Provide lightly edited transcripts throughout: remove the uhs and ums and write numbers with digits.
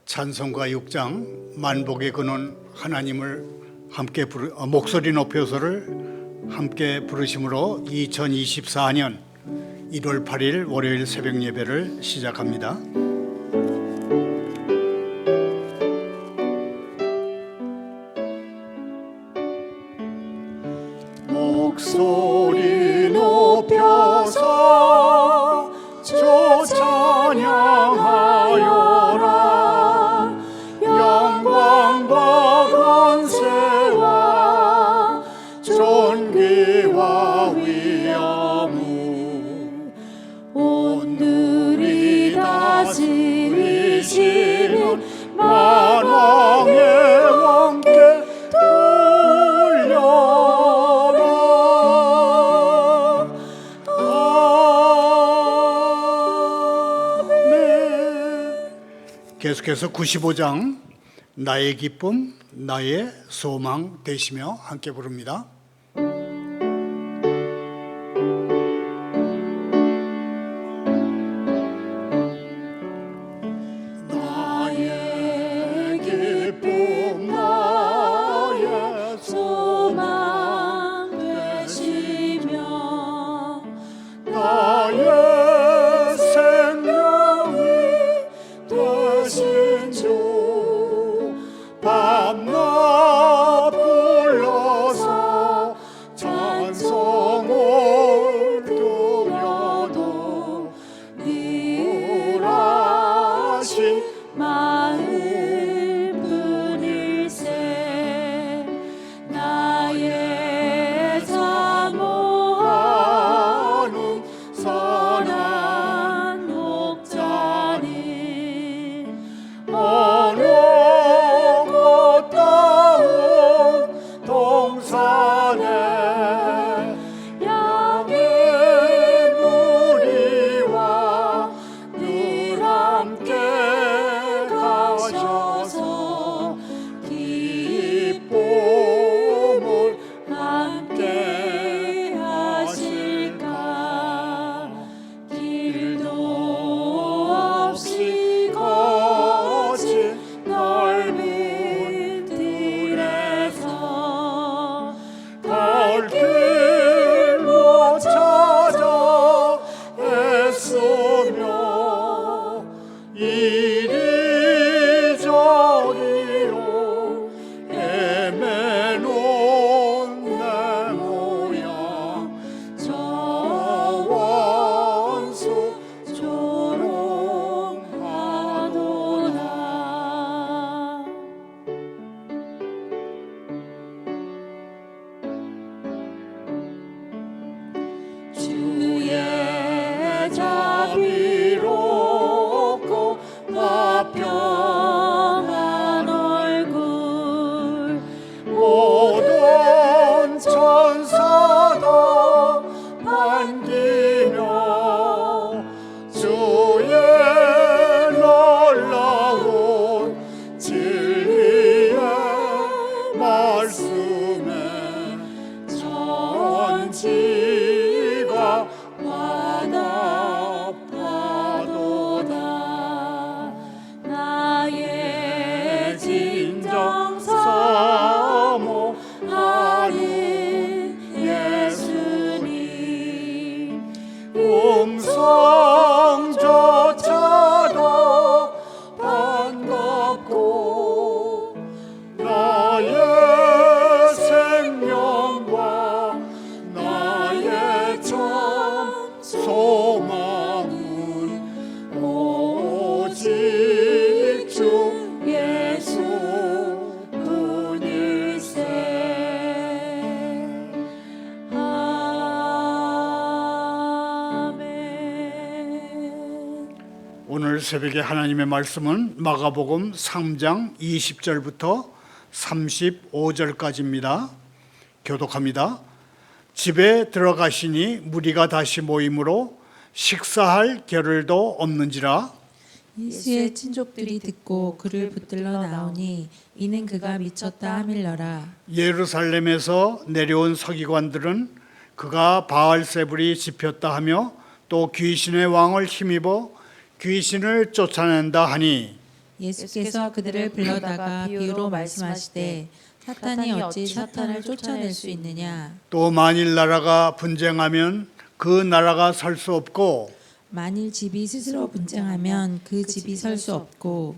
찬송가 6장 만복의 근원 하나님을 함께 목소리 높여서를 함께 부르심으로 2024년 1월 8일 월요일 새벽 예배를 시작합니다. 목소리 높여서 주 찬양하여라. 영광과 권세와 존귀와 위엄을 온들이 다스리시는 만왕의 왕께 돌려라. 아멘. 계속해서 95장 나의 기쁨 나의 소망 되시며 함께 부릅니다. 나의 기쁨 나의 소망 되시며 나의 생명이 되신 주 밤낮 불러서 찬송을 드려도 늘 아신 마음뿐일세. 나의 사모하는 선한 목자니 어느 꽃다운 동산에 양의 무리와 늘 함께 가셔서 기쁨을 함께 하실까. 길도 없이 거친 넓은 들에서 갈 길 못 찾아 애쓰며 이리저리로 헤매놓은 내 모양 저 원수 조롱하도다. 주의 자비롭고 화평한 얼굴 모든 천사도 반기며 주의 놀라운 진리의 말씀에 전지가 화답하도다. 나의 진정 사모하는 예수님 음성조차도 반갑고 나의 생명과 나의 참 소망은 오직 주 예수뿐일세. 아멘. 오늘 새벽에 하나님의 말씀은 마가복음 3장 20절부터 35절까지입니다. 교독합니다. 집에 들어가시니 무리가 다시 모이므로 식사할 겨를도 없는지라. 예수의 친족들이 듣고 그를 붙들러 나오니 이는 그가 미쳤다 하밀러라. 예루살렘에서 내려온 서기관들은 그가 바알세불이 집혔다 하며 또 귀신의 왕을 힘입어 귀신을 쫓아낸다 하니 예수께서 그들을 불러다가 비유로 말씀하시되 사탄이 어찌 사탄을 쫓아낼 수 있느냐. 또 만일 나라가 분쟁하면 그 나라가 설 수 없고 만일 집이 스스로 분쟁하면 그 집이 설 수 없고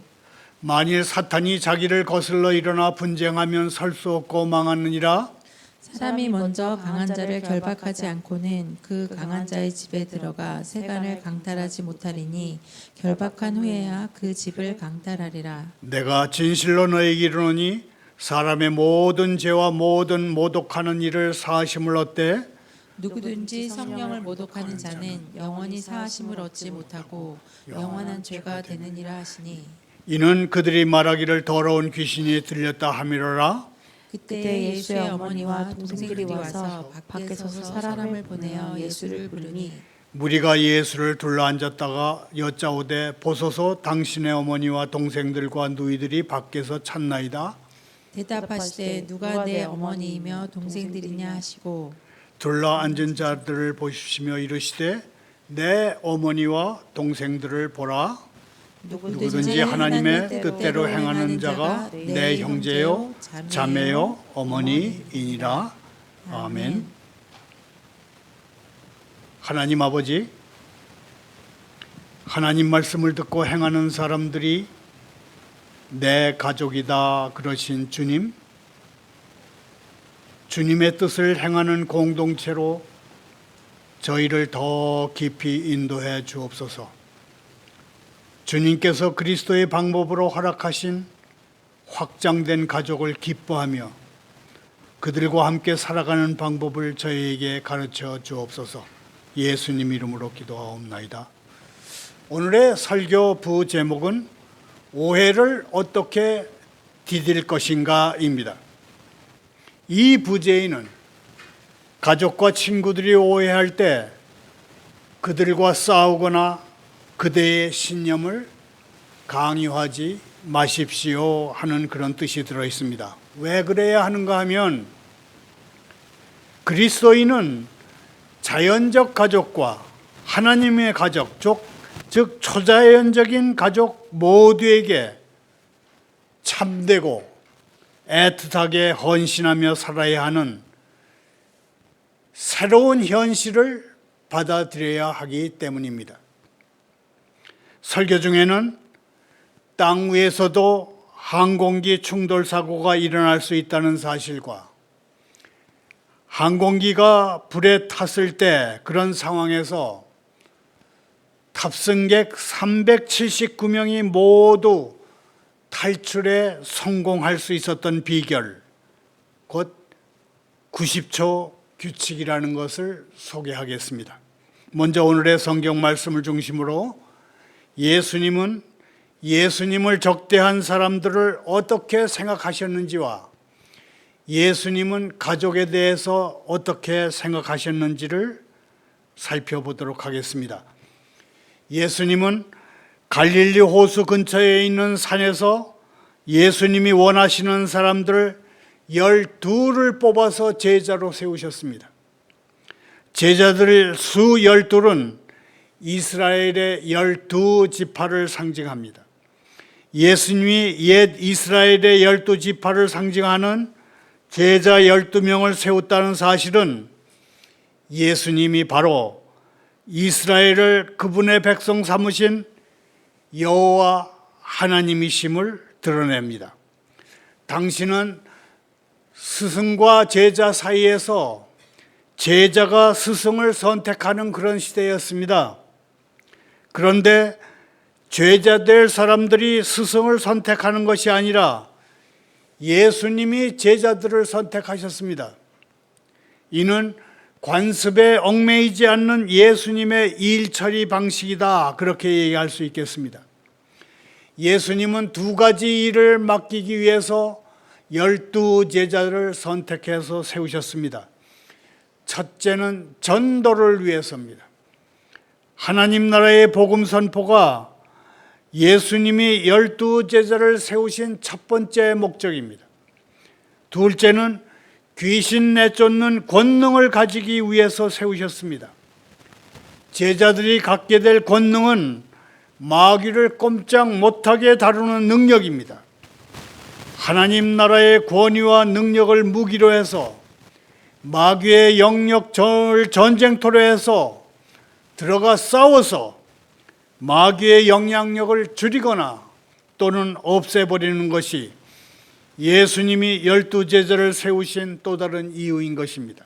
만일 사탄이 자기를 거슬러 일어나 분쟁하면 설 수 없고 망하느니라. 사람이 먼저 강한 자를 결박하지 않고는 그 강한 자의 집에 들어가 세간을 강탈하지 못하리니 결박한 후에야 그 집을 강탈하리라. 내가 진실로 너에게 이르노니 사람의 모든 죄와 모든 모독하는 일을 사하심을 얻되 누구든지 성령을 모독하는 자는 영원히 사하심을 얻지 못하고 영원한 죄가 되느니라 하시니 이는 그들이 말하기를 더러운 귀신이 들렸다 하미로라. 그때 예수의 어머니와 동생들이 와서 밖에 서서 사람을 보내어 예수를 부르니 무리가 예수를 둘러앉았다가 여짜오되 보소서 당신의 어머니와 동생들과 누이들이 밖에서 찾나이다. 대답하시되 누가 내 어머니이며 동생들이냐 하시고 둘러앉은 자들을 보시며 이르시되 내 어머니와 동생들을 보라. 누구든지 하나님의 뜻대로 행하는 자가 내 형제요 자매요 어머니이니라. 아멘. 하나님 아버지, 하나님 말씀을 듣고 행하는 사람들이 내 가족이다 그러신 주님, 주님의 뜻을 행하는 공동체로 저희를 더 깊이 인도해 주옵소서. 주님께서 그리스도의 방법으로 허락하신 확장된 가족을 기뻐하며 그들과 함께 살아가는 방법을 저희에게 가르쳐 주옵소서. 예수님 이름으로 기도하옵나이다. 오늘의 설교 부제목은 오해를 어떻게 디딜 것인가입니다. 이 부제에는 가족과 친구들이 오해할 때 그들과 싸우거나 그대의 신념을 강요하지 마십시오 하는 그런 뜻이 들어 있습니다. 왜 그래야 하는가 하면 그리스도인은 자연적 가족과 하나님의 가족, 즉 초자연적인 가족 모두에게 참되고 애틋하게 헌신하며 살아야 하는 새로운 현실을 받아들여야 하기 때문입니다. 설교 중에는 땅 위에서도 항공기 충돌 사고가 일어날 수 있다는 사실과 항공기가 불에 탔을 때 그런 상황에서 탑승객 379명이 모두 탈출에 성공할 수 있었던 비결, 곧 90초 규칙이라는 것을 소개하겠습니다. 먼저 오늘의 성경 말씀을 중심으로 예수님은 예수님을 적대한 사람들을 어떻게 생각하셨는지와 예수님은 가족에 대해서 어떻게 생각하셨는지를 살펴보도록 하겠습니다. 예수님은 갈릴리 호수 근처에 있는 산에서 예수님이 원하시는 사람들 12를 뽑아서 제자로 세우셨습니다. 제자들 수 12은 이스라엘의 12지파를 상징합니다. 예수님이 옛 이스라엘의 12지파를 상징하는 제자 12명을 세웠다는 사실은 예수님이 바로 이스라엘을 그분의 백성 삼으신 여호와 하나님이심을 드러냅니다. 당신은 스승과 제자 사이에서 제자가 스승을 선택하는 그런 시대였습니다. 그런데 제자될 사람들이 스승을 선택하는 것이 아니라 예수님이 제자들을 선택하셨습니다. 이는 관습에 얽매이지 않는 예수님의 일 처리 방식이다, 그렇게 얘기할 수 있겠습니다. 예수님은 두 가지 일을 맡기기 위해서 12제자를 선택해서 세우셨습니다. 첫째는 전도를 위해서입니다. 하나님 나라의 복음 선포가 예수님이 12제자를 세우신 첫 번째 목적입니다. 둘째는 귀신 내쫓는 권능을 가지기 위해서 세우셨습니다. 제자들이 갖게 될 권능은 마귀를 꼼짝 못하게 다루는 능력입니다. 하나님 나라의 권위와 능력을 무기로 해서 마귀의 영역을 전쟁터로 해서 들어가 싸워서 마귀의 영향력을 줄이거나 또는 없애버리는 것이 예수님이 12제자를 세우신 또 다른 이유인 것입니다.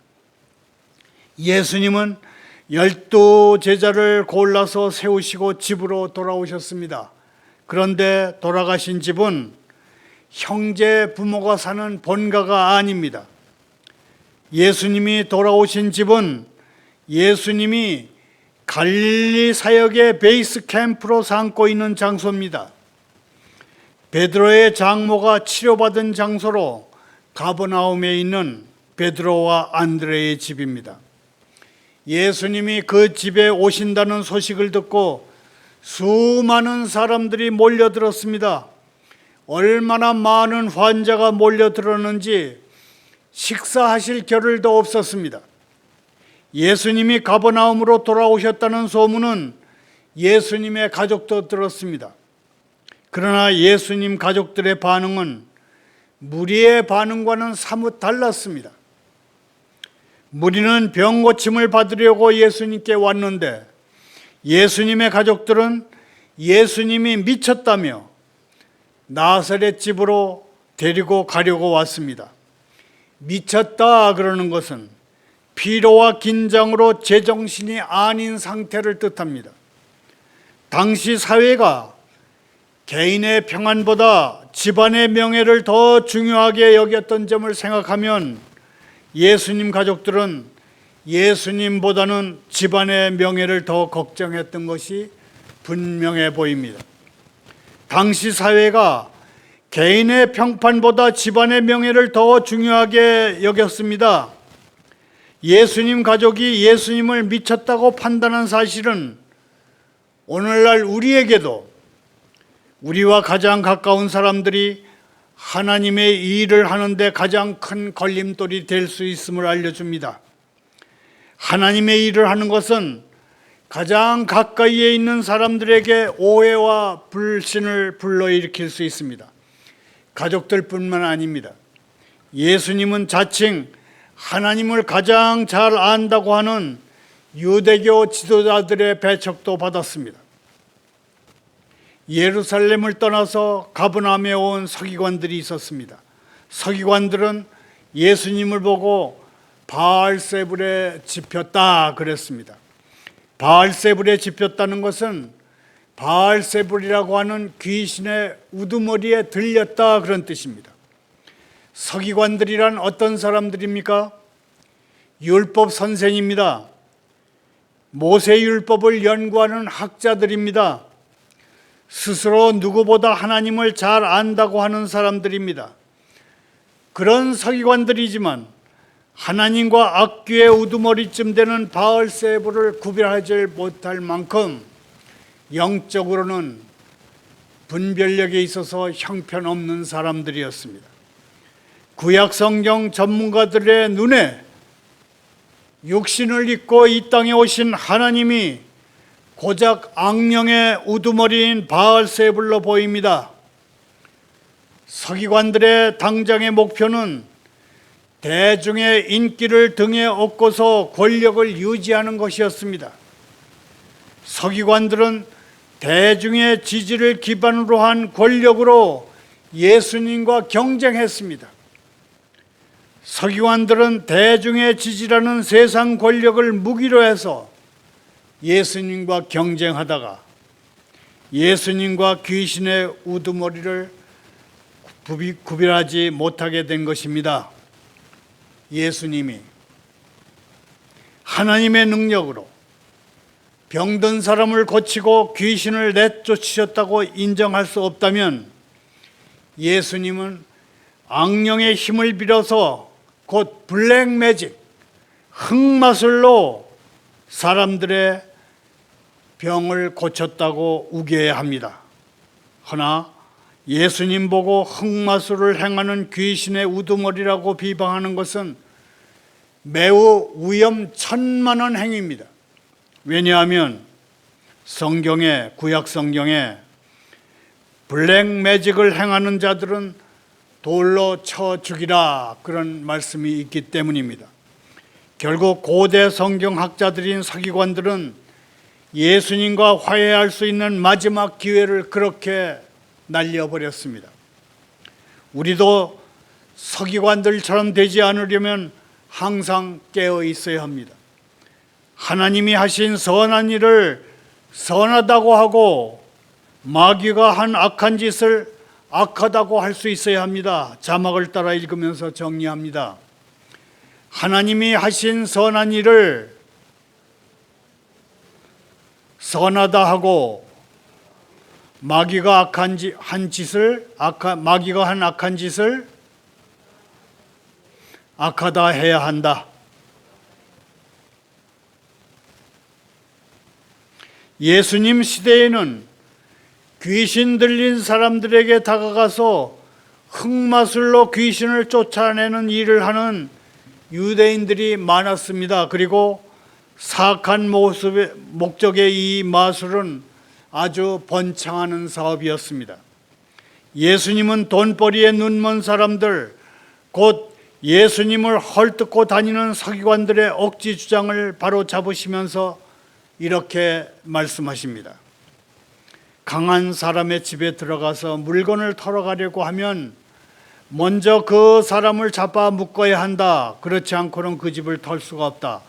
예수님은 12제자를 골라서 세우시고 집으로 돌아오셨습니다. 그런데 돌아가신 집은 형제 부모가 사는 본가가 아닙니다. 예수님이 돌아오신 집은 예수님이 갈릴리 사역의 베이스 캠프로 삼고 있는 장소입니다. 베드로의 장모가 치료받은 장소로 가버나움에 있는 베드로와 안드레의 집입니다. 예수님이 그 집에 오신다는 소식을 듣고 수많은 사람들이 몰려들었습니다. 얼마나 많은 환자가 몰려들었는지 식사하실 겨를도 없었습니다. 예수님이 가버나움으로 돌아오셨다는 소문은 예수님의 가족도 들었습니다. 그러나 예수님 가족들의 반응은 무리의 반응과는 사뭇 달랐습니다. 무리는 병 고침을 받으려고 예수님께 왔는데 예수님의 가족들은 예수님이 미쳤다며 나사렛 집으로 데리고 가려고 왔습니다. 미쳤다 그러는 것은 피로와 긴장으로 제정신이 아닌 상태를 뜻합니다. 당시 사회가 개인의 평안보다 집안의 명예를 더 중요하게 여겼던 점을 생각하면 예수님 가족들은 예수님보다는 집안의 명예를 더 걱정했던 것이 분명해 보입니다. 당시 사회가 개인의 평판보다 집안의 명예를 더 중요하게 여겼습니다. 예수님 가족이 예수님을 미쳤다고 판단한 사실은 오늘날 우리에게도 우리와 가장 가까운 사람들이 하나님의 일을 하는데 가장 큰 걸림돌이 될 수 있음을 알려줍니다. 하나님의 일을 하는 것은 가장 가까이에 있는 사람들에게 오해와 불신을 불러일으킬 수 있습니다. 가족들뿐만 아닙니다. 예수님은 자칭 하나님을 가장 잘 안다고 하는 유대교 지도자들의 배척도 받았습니다. 예루살렘을 떠나서 가버나움에 온 서기관들이 있었습니다. 서기관들은 예수님을 보고 바알세불에 집혔다 그랬습니다. 바알세불에 집혔다는 것은 바알세불이라고 하는 귀신의 우두머리에 들렸다 그런 뜻입니다. 서기관들이란 어떤 사람들입니까? 율법 선생입니다. 모세율법을 연구하는 학자들입니다. 스스로 누구보다 하나님을 잘 안다고 하는 사람들입니다. 그런 서기관들이지만 하나님과 악귀의 우두머리쯤 되는 바알세불을 구별하지 못할 만큼 영적으로는 분별력에 있어서 형편없는 사람들이었습니다. 구약 성경 전문가들의 눈에 육신을 입고 이 땅에 오신 하나님이 고작 악령의 우두머리인 바알세불로 보입니다. 서기관들의 당장의 목표는 대중의 인기를 등에 업고서 권력을 유지하는 것이었습니다. 서기관들은 대중의 지지를 기반으로 한 권력으로 예수님과 경쟁했습니다. 서기관들은 대중의 지지라는 세상 권력을 무기로 해서 예수님과 경쟁하다가 예수님과 귀신의 우두머리를 구별하지 못하게 된 것입니다. 예수님이 하나님의 능력으로 병든 사람을 고치고 귀신을 내쫓으셨다고 인정할 수 없다면 예수님은 악령의 힘을 빌어서 곧 블랙 매직, 흑마술로 사람들의 병을 고쳤다고 우겨야 합니다. 허나 예수님 보고 흑마술을 행하는 귀신의 우두머리라고 비방하는 것은 매우 위험천만한 행위입니다. 왜냐하면 성경에, 구약 성경에 블랙 매직을 행하는 자들은 돌로 쳐 죽이라 그런 말씀이 있기 때문입니다. 결국 고대 성경학자들인 서기관들은 예수님과 화해할 수 있는 마지막 기회를 그렇게 날려버렸습니다. 우리도 서기관들처럼 되지 않으려면 항상 깨어 있어야 합니다. 하나님이 하신 선한 일을 선하다고 하고 마귀가 한 악한 짓을 악하다고 할 수 있어야 합니다. 자막을 따라 읽으면서 정리합니다. 하나님이 하신 선한 일을 선하다 하고 마귀가 마귀가 한 악한 짓을 악하다 해야 한다. 예수님 시대에는 귀신 들린 사람들에게 다가가서 흑마술로 귀신을 쫓아내는 일을 하는 유대인들이 많았습니다. 그리고 사악한 목적의 이 마술은 아주 번창하는 사업이었습니다. 예수님은 돈벌이에 눈먼 사람들, 곧 예수님을 헐뜯고 다니는 서기관들의 억지 주장을 바로 잡으시면서 이렇게 말씀하십니다. 강한 사람의 집에 들어가서 물건을 털어가려고 하면 먼저 그 사람을 잡아 묶어야 한다. 그렇지 않고는 그 집을 털 수가 없다.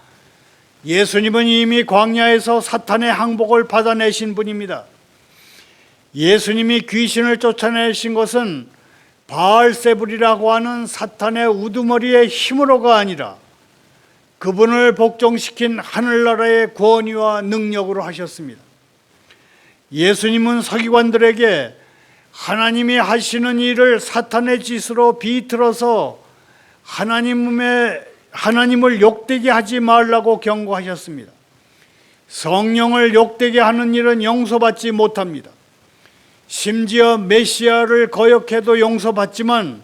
예수님은 이미 광야에서 사탄의 항복을 받아내신 분입니다. 예수님이 귀신을 쫓아내신 것은 바알세불이라고 하는 사탄의 우두머리의 힘으로가 아니라 그분을 복종시킨 하늘나라의 권위와 능력으로 하셨습니다. 예수님은 서기관들에게 하나님이 하시는 일을 사탄의 짓으로 비틀어서 하나님을 욕되게 하지 말라고 경고하셨습니다. 성령을 욕되게 하는 일은 용서받지 못합니다. 심지어 메시아를 거역해도 용서받지만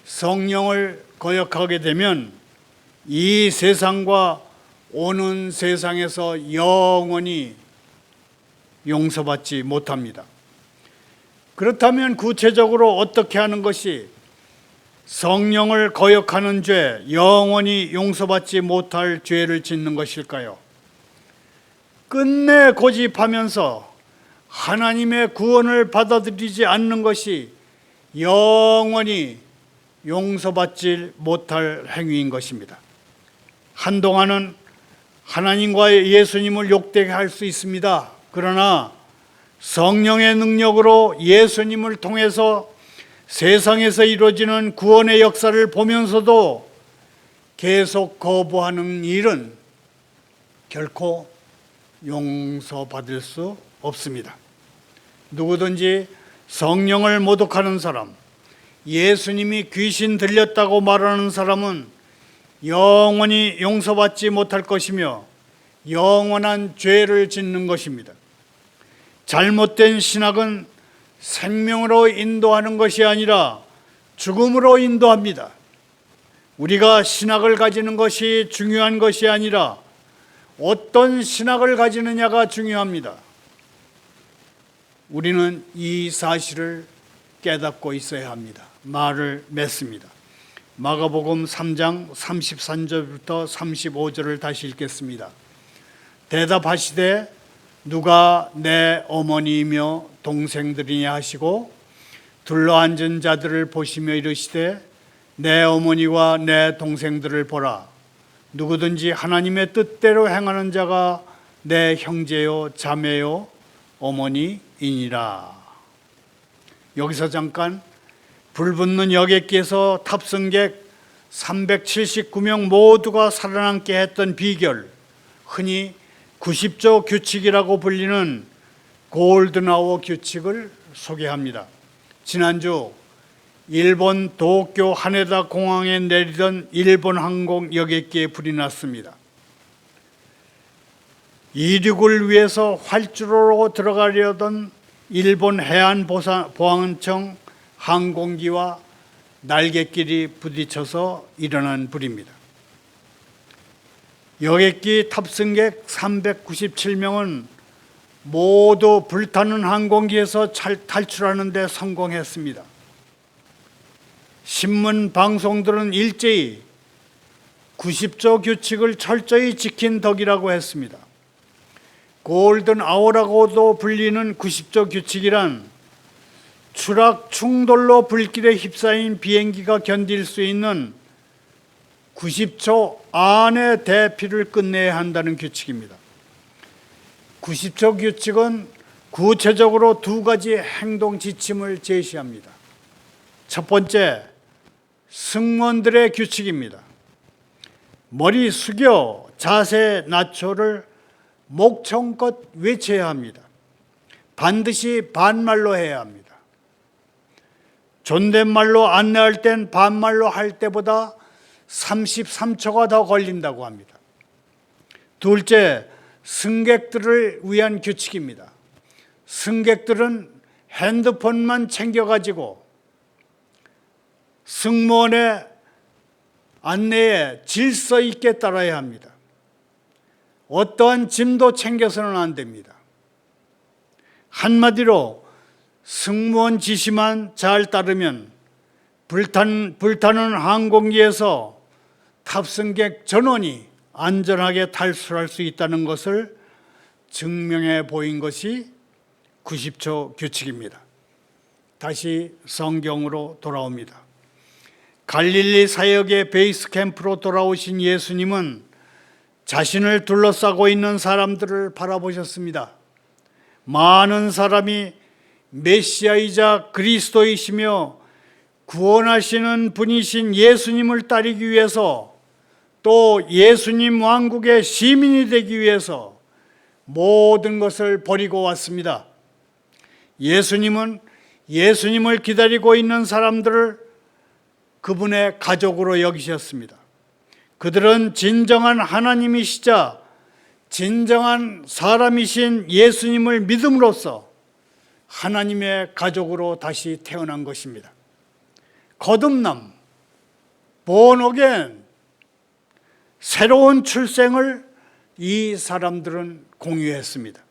성령을 거역하게 되면 이 세상과 오는 세상에서 영원히 용서받지 못합니다. 그렇다면 구체적으로 어떻게 하는 것이 성령을 거역하는 죄, 영원히 용서받지 못할 죄를 짓는 것일까요? 끝내 고집하면서 하나님의 구원을 받아들이지 않는 것이 영원히 용서받지 못할 행위인 것입니다. 한동안은 하나님과 예수님을 욕되게 할 수 있습니다. 그러나 성령의 능력으로 예수님을 통해서 세상에서 이루어지는 구원의 역사를 보면서도 계속 거부하는 일은 결코 용서받을 수 없습니다. 누구든지 성령을 모독하는 사람, 예수님이 귀신 들렸다고 말하는 사람은 영원히 용서받지 못할 것이며 영원한 죄를 짓는 것입니다. 잘못된 신학은 생명으로 인도하는 것이 아니라 죽음으로 인도합니다. 우리가 신학을 가지는 것이 중요한 것이 아니라 어떤 신학을 가지느냐가 중요합니다. 우리는 이 사실을 깨닫고 있어야 합니다. 말을 맺습니다. 마가복음 3장 33절부터 35절을 다시 읽겠습니다. 대답하시되 누가 내 어머니이며 동생들이냐 하시고 둘러앉은 자들을 보시며 이르시되 내 어머니와 내 동생들을 보라. 누구든지 하나님의 뜻대로 행하는 자가 내 형제요 자매요 어머니이니라. 여기서 잠깐 불붙는 여객기에서 탑승객 379명 모두가 살아남게 했던 비결, 흔히 90조 규칙이라고 불리는 골든아워 규칙을 소개합니다. 지난주 일본 도쿄 하네다 공항에 내리던 일본 항공 여객기에 불이 났습니다. 이륙을 위해서 활주로로 들어가려던 일본 해안보안청 항공기와 날갯길이 부딪혀서 일어난 불입니다. 여객기 탑승객 397명은 모두 불타는 항공기에서 탈출하는 데 성공했습니다. 신문 방송들은 일제히 90조 규칙을 철저히 지킨 덕이라고 했습니다. 골든 아워라고도 불리는 90조 규칙이란 추락 충돌로 불길에 휩싸인 비행기가 견딜 수 있는 90초 안에 대피를 끝내야 한다는 규칙입니다. 90초 규칙은 구체적으로 두 가지 행동 지침을 제시합니다. 첫 번째, 승무원들의 규칙입니다. 머리 숙여 자세 낮춰를 목청껏 외쳐야 합니다. 반드시 반말로 해야 합니다. 존댓말로 안내할 땐 반말로 할 때보다 33초가 더 걸린다고 합니다. 둘째, 승객들을 위한 규칙입니다. 승객들은 핸드폰만 챙겨가지고 승무원의 안내에 질서 있게 따라야 합니다. 어떠한 짐도 챙겨서는 안 됩니다. 한마디로 승무원 지시만 잘 따르면 불타는 항공기에서 탑승객 전원이 안전하게 탈출할 수 있다는 것을 증명해 보인 것이 90초 규칙입니다. 다시 성경으로 돌아옵니다. 갈릴리 사역의 베이스 캠프로 돌아오신 예수님은 자신을 둘러싸고 있는 사람들을 바라보셨습니다. 많은 사람이 메시아이자 그리스도이시며 구원하시는 분이신 예수님을 따르기 위해서 또 예수님 왕국의 시민이 되기 위해서 모든 것을 버리고 왔습니다. 예수님은 예수님을 기다리고 있는 사람들을 그분의 가족으로 여기셨습니다. 그들은 진정한 하나님이시자 진정한 사람이신 예수님을 믿음으로써 하나님의 가족으로 다시 태어난 것입니다. 거듭남, born again, 새로운 출생을 이 사람들은 공유했습니다.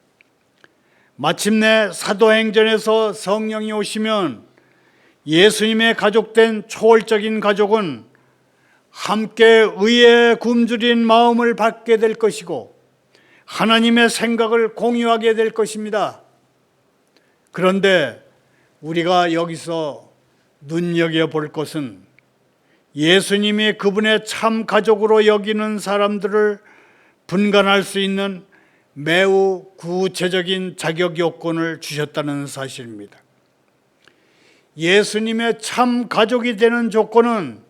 마침내 사도행전에서 성령이 오시면 예수님의 가족된 초월적인 가족은 함께 의에 굶주린 마음을 받게 될 것이고 하나님의 생각을 공유하게 될 것입니다. 그런데 우리가 여기서 눈여겨볼 것은 예수님이 그분의 참 가족으로 여기는 사람들을 분간할 수 있는 매우 구체적인 자격 요건을 주셨다는 사실입니다. 예수님의 참 가족이 되는 조건은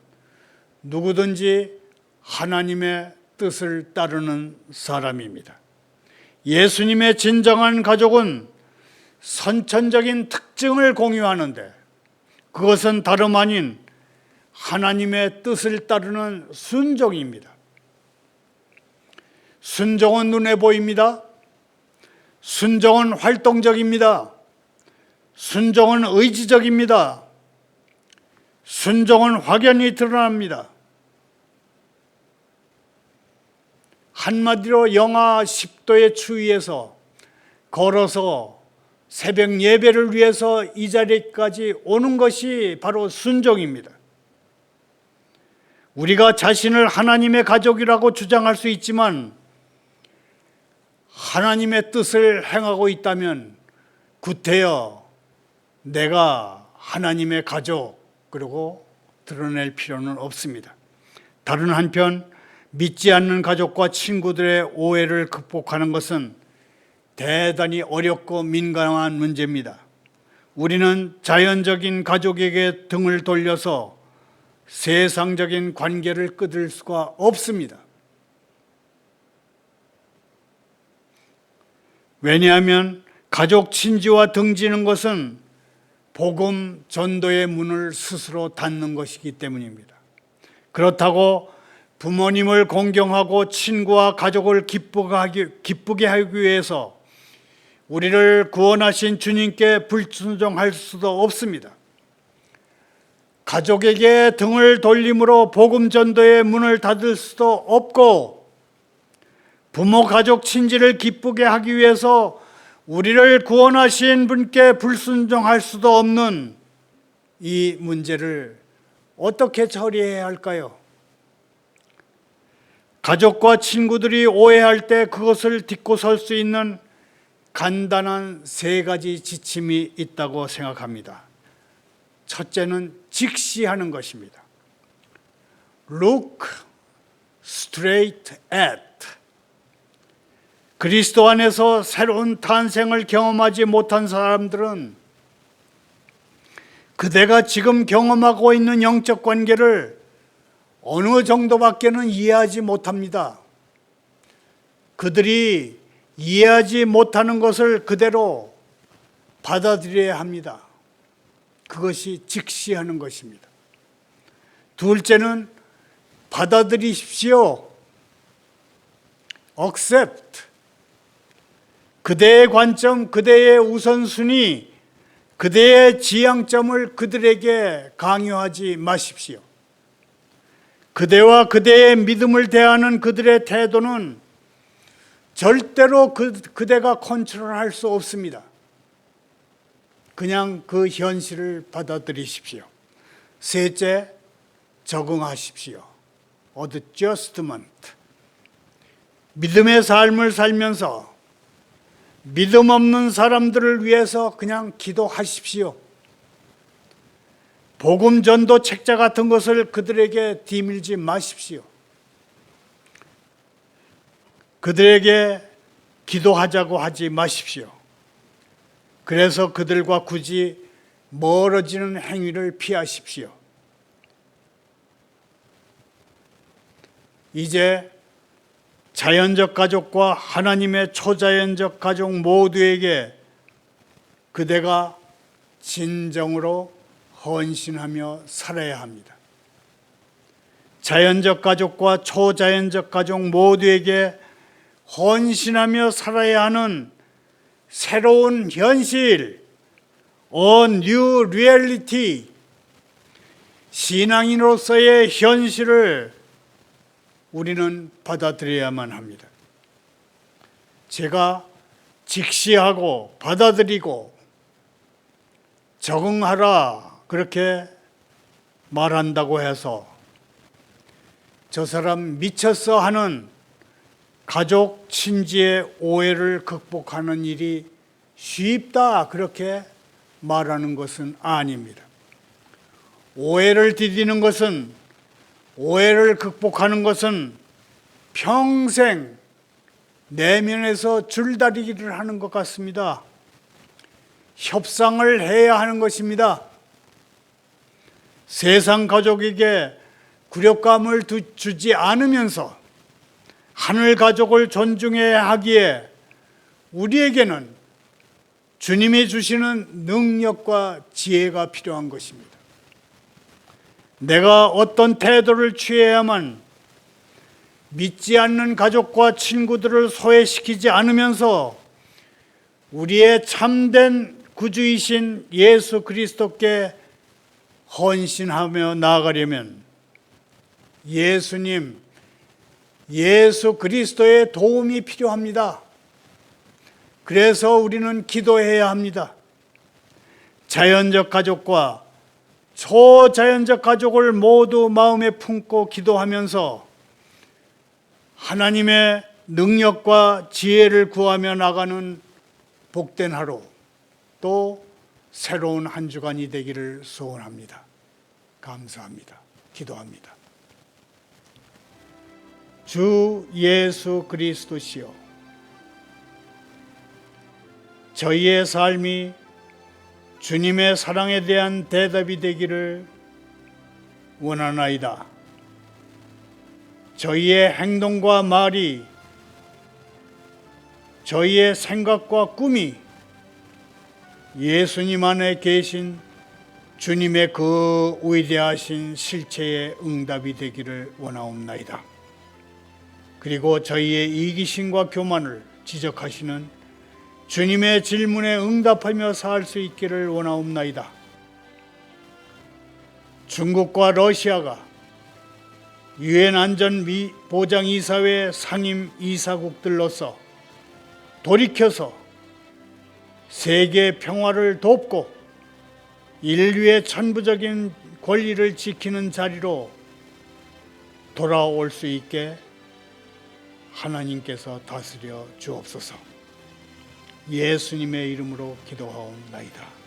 누구든지 하나님의 뜻을 따르는 사람입니다. 예수님의 진정한 가족은 선천적인 특징을 공유하는데 그것은 다름 아닌 하나님의 뜻을 따르는 순종입니다. 순종은 눈에 보입니다. 순종은 활동적입니다. 순종은 의지적입니다. 순종은 확연히 드러납니다. 한마디로 영하 10도의 추위에서 걸어서 새벽 예배를 위해서 이 자리까지 오는 것이 바로 순종입니다. 우리가 자신을 하나님의 가족이라고 주장할 수 있지만 하나님의 뜻을 행하고 있다면 구태여 내가 하나님의 가족 그리고 드러낼 필요는 없습니다. 다른 한편 믿지 않는 가족과 친구들의 오해를 극복하는 것은 대단히 어렵고 민감한 문제입니다. 우리는 자연적인 가족에게 등을 돌려서 세상적인 관계를 끊을 수가 없습니다. 왜냐하면 가족 친지와 등지는 것은 복음 전도의 문을 스스로 닫는 것이기 때문입니다. 그렇다고 부모님을 공경하고 친구와 가족을 기쁘게 하기 위해서 우리를 구원하신 주님께 불순종할 수도 없습니다. 가족에게 등을 돌림으로 복음 전도의 문을 닫을 수도 없고 부모, 가족, 친지를 기쁘게 하기 위해서 우리를 구원하신 분께 불순종할 수도 없는 이 문제를 어떻게 처리해야 할까요? 가족과 친구들이 오해할 때 그것을 딛고 설 수 있는 간단한 3가지 지침이 있다고 생각합니다. 첫째는 직시하는 것입니다. Look straight at. 그리스도 안에서 새로운 탄생을 경험하지 못한 사람들은 그대가 지금 경험하고 있는 영적 관계를 어느 정도밖에는 이해하지 못합니다. 그들이 이해하지 못하는 것을 그대로 받아들여야 합니다. 그것이 직시하는 것입니다. 둘째는 받아들이십시오. Accept. 그대의 관점, 그대의 우선순위, 그대의 지향점을 그들에게 강요하지 마십시오. 그대와 그대의 믿음을 대하는 그들의 태도는 절대로 그대가 컨트롤할 수 없습니다. 그냥 그 현실을 받아들이십시오. 셋째, 적응하십시오. Adjustment. 믿음의 삶을 살면서 믿음 없는 사람들을 위해서 그냥 기도하십시오. 복음 전도 책자 같은 것을 그들에게 뒤밀지 마십시오. 그들에게 기도하자고 하지 마십시오. 그래서 그들과 굳이 멀어지는 행위를 피하십시오. 이제 자연적 가족과 하나님의 초자연적 가족 모두에게 그대가 진정으로 헌신하며 살아야 합니다. 자연적 가족과 초자연적 가족 모두에게 헌신하며 살아야 하는 새로운 현실, A new reality, 신앙인으로서의 현실을 우리는 받아들여야만 합니다. 제가 직시하고 받아들이고 적응하라 그렇게 말한다고 해서 저 사람 미쳤어 하는 가족, 친지의 오해를 극복하는 일이 쉽다 그렇게 말하는 것은 아닙니다. 오해를 디디는 것은, 오해를 극복하는 것은 평생 내면에서 줄다리기를 하는 것 같습니다. 협상을 해야 하는 것입니다. 세상 가족에게 굴욕감을 주지 않으면서 하늘 가족을 존중해야 하기에 우리에게는 주님이 주시는 능력과 지혜가 필요한 것입니다. 내가 어떤 태도를 취해야만 믿지 않는 가족과 친구들을 소외시키지 않으면서 우리의 참된 구주이신 예수 그리스도께 헌신하며 나아가려면 예수 그리스도의 도움이 필요합니다. 그래서 우리는 기도해야 합니다. 자연적 가족과 초자연적 가족을 모두 마음에 품고 기도하면서 하나님의 능력과 지혜를 구하며 나가는 복된 하루, 또 새로운 한 주간이 되기를 소원합니다. 감사합니다. 기도합니다. 주 예수 그리스도시여, 저희의 삶이 주님의 사랑에 대한 대답이 되기를 원하나이다. 저희의 행동과 말이, 저희의 생각과 꿈이 예수님 안에 계신 주님의 그 위대하신 실체의 응답이 되기를 원하옵나이다. 그리고 저희의 이기심과 교만을 지적하시는 주님의 질문에 응답하며 살 수 있기를 원하옵나이다. 중국과 러시아가 유엔 안전 보장 이사회 상임 이사국들로서 돌이켜서 세계 평화를 돕고 인류의 천부적인 권리를 지키는 자리로 돌아올 수 있게 하나님께서 다스려 주옵소서. 예수님의 이름으로 기도하옵나이다.